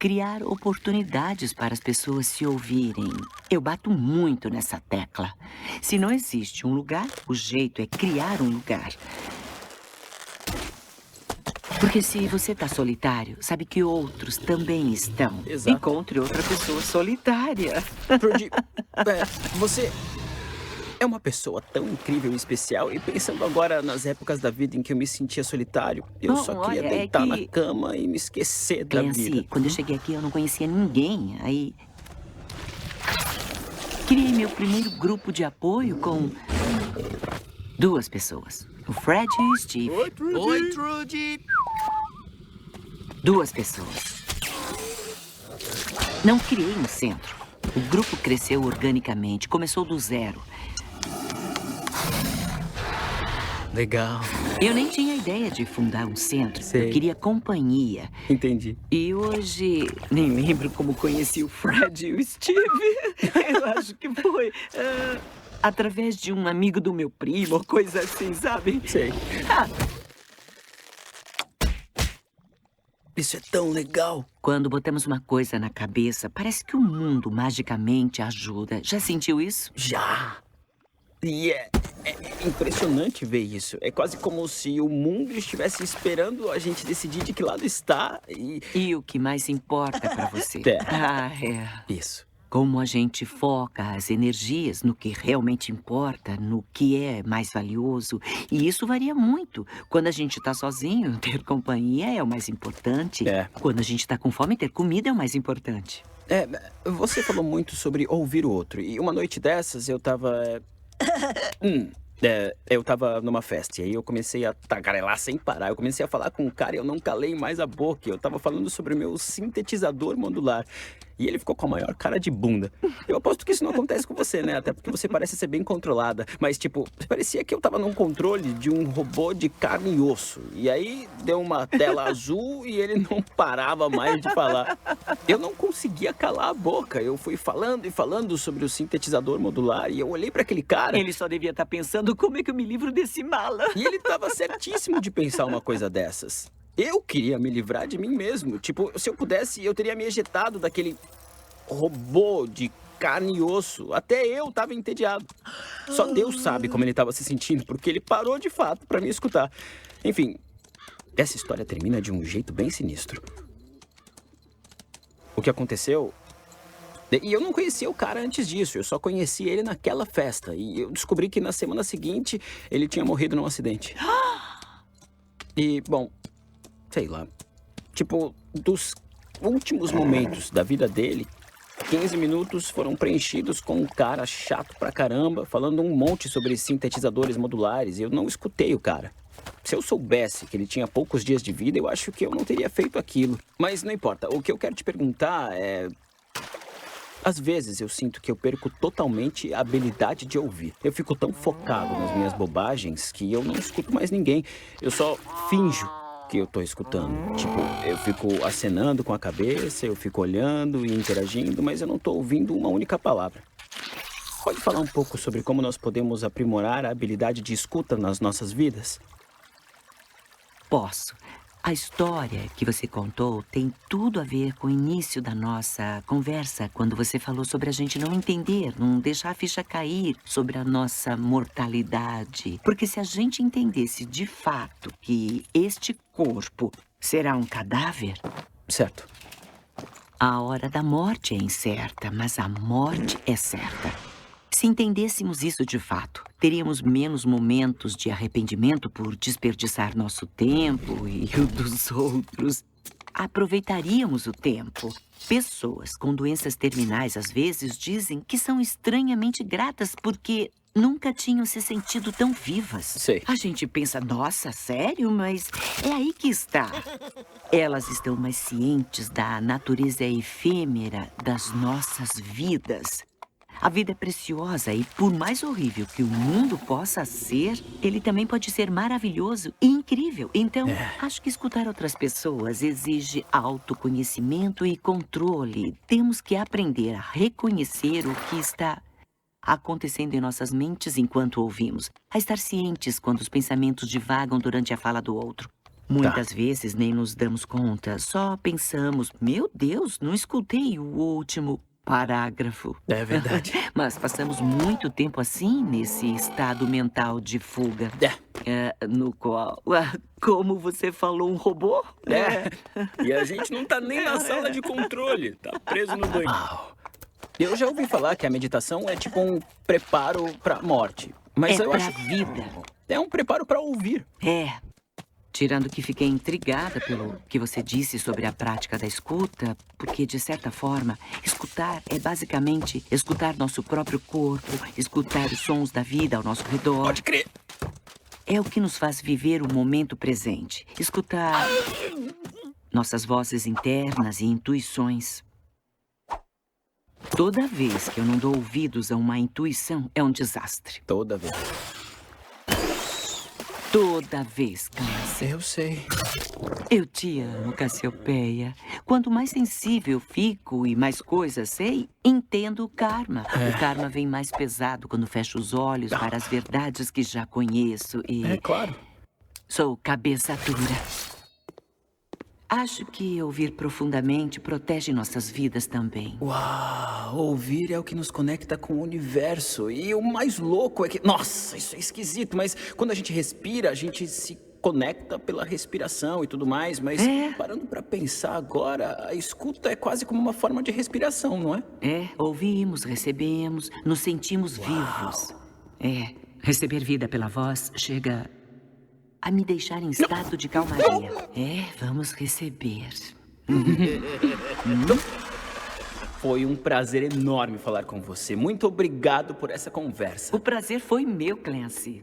criar oportunidades para as pessoas se ouvirem. Eu bato muito nessa tecla. Se não existe um lugar, o jeito é criar um lugar. Porque se você está solitário, sabe que outros também estão. Exato. Encontre outra pessoa solitária. Trudy, você é uma pessoa tão incrível e especial. E pensando agora nas épocas da vida em que eu me sentia solitário, eu Bom, só queria olha, é deitar na que- cama e me esquecer da Clancy, vida. quando eu cheguei aqui eu não conhecia ninguém. Aí criei meu primeiro grupo de apoio com 2 pessoas. O Fred e o Steve. Oi, Trudy! 2 pessoas. Não criei um centro. O grupo cresceu organicamente, começou do zero. Legal. Eu nem tinha ideia de fundar um centro. Sei. Eu queria companhia. Entendi. E hoje, nem lembro como conheci o Fred e o Steve. Eu acho que foi através de um amigo do meu primo, ou coisa assim, sabe? Sei. Ah, Isso é tão legal. quando botamos uma coisa na cabeça, parece que o mundo magicamente ajuda. Já sentiu isso? Já. E é impressionante ver isso. É quase como se o mundo estivesse esperando a gente decidir de que lado está e... E o que mais importa pra você? É. Ah, é. Isso. Como a gente foca as energias no que realmente importa, no que é mais valioso. E isso varia muito. Quando a gente tá sozinho, ter companhia é o mais importante. É. Quando a gente tá com fome, ter comida é o mais importante. Você falou muito sobre ouvir o outro. E uma noite dessas eu tava... eu tava numa festa e aí eu comecei a tagarelar sem parar. Eu comecei a falar com um cara e eu não calei mais a boca. Eu tava falando sobre o meu sintetizador modular. E ele ficou com a maior cara de bunda. Eu aposto que isso não acontece com você, né? Até porque você parece ser bem controlada. Mas, tipo, parecia que eu tava num controle de um robô de carne e osso. E aí deu uma tela azul e ele não parava mais de falar. Eu não conseguia calar a boca. Eu fui falando e falando sobre o sintetizador modular e eu olhei pra aquele cara. Ele só devia estar pensando como é que eu me livro desse mala. E ele tava certíssimo de pensar uma coisa dessas. Eu queria me livrar de mim mesmo. Tipo, se eu pudesse, eu teria me ejetado daquele robô de carne e osso. Até eu tava entediado. Só Deus sabe como ele tava se sentindo, porque ele parou de fato pra me escutar. Enfim, essa história termina de um jeito bem sinistro. O que aconteceu... E eu não conhecia o cara antes disso, eu só conheci ele naquela festa. E eu descobri que na semana seguinte ele tinha morrido num acidente. E, bom, sei lá. Tipo, dos últimos momentos da vida dele, 15 minutos foram preenchidos com um cara chato pra caramba, falando um monte sobre sintetizadores modulares. E eu não escutei o cara. Se eu soubesse que ele tinha poucos dias de vida, eu acho que eu não teria feito aquilo. Mas não importa, o que eu quero te perguntar é... Às vezes eu sinto que eu perco totalmente a habilidade de ouvir. Eu fico tão focado nas minhas bobagens que eu não escuto mais ninguém. Eu só finjo que eu tô escutando. Tipo, eu fico acenando com a cabeça, eu fico olhando e interagindo, mas eu não tô ouvindo uma única palavra. Pode falar um pouco sobre como nós podemos aprimorar a habilidade de escuta nas nossas vidas? Posso. A história que você contou tem tudo a ver com o início da nossa conversa, quando você falou sobre a gente não entender, não deixar a ficha cair sobre a nossa mortalidade. Porque se a gente entendesse de fato que este corpo será um cadáver, Certo. a hora da morte é incerta, mas a morte é certa. Se entendêssemos isso de fato, teríamos menos momentos de arrependimento por desperdiçar nosso tempo e o dos outros. Aproveitaríamos o tempo. Pessoas com doenças terminais às vezes dizem que são estranhamente gratas porque nunca tinham se sentido tão vivas. Sei. A gente pensa, nossa, sério? Mas é aí que está. Elas estão mais cientes da natureza efêmera das nossas vidas. A vida é preciosa e, por mais horrível que o mundo possa ser, ele também pode ser maravilhoso e incrível. Então, acho que escutar outras pessoas exige autoconhecimento e controle. Temos que aprender a reconhecer o que está acontecendo em nossas mentes enquanto ouvimos. A estar cientes quando os pensamentos divagam durante a fala do outro. Muitas vezes nem nos damos conta, só pensamos, meu Deus, não escutei o último parágrafo. É verdade. Mas passamos muito tempo assim, nesse estado mental de fuga. No qual, como você falou, um robô? E a gente não tá nem na sala de controle, tá preso no banho. Eu já ouvi falar que a meditação é tipo um preparo pra morte. Mas É eu pra acho vida. é um preparo pra ouvir. Tirando que fiquei intrigada pelo que você disse sobre a prática da escuta, porque, de certa forma, escutar é basicamente escutar nosso próprio corpo, escutar os sons da vida ao nosso redor. Pode crer. É o que nos faz viver o momento presente. Escutar nossas vozes internas e intuições. Toda vez que eu não dou ouvidos a uma intuição, é um desastre. Toda vez. Toda vez, Clancy. Eu sei. Eu te amo, Cassiopeia. Quanto mais sensível fico e mais coisas sei, entendo o karma. O karma vem mais pesado quando fecho os olhos para as verdades que já conheço e... É claro. Sou cabeça dura. Acho que ouvir profundamente protege nossas vidas também. Uau, ouvir é o que nos conecta com o universo. E o mais louco é que... Nossa, isso é esquisito, mas quando a gente respira, a gente se conecta pela respiração e tudo mais. Mas parando pra pensar agora, a escuta é quase como uma forma de respiração, não é? Ouvimos, recebemos, nos sentimos vivos. Receber vida pela voz chega a me deixar em estado de calmaria. Vamos receber. Foi um prazer enorme falar com você. Muito obrigado por essa conversa. O prazer foi meu, Clancy.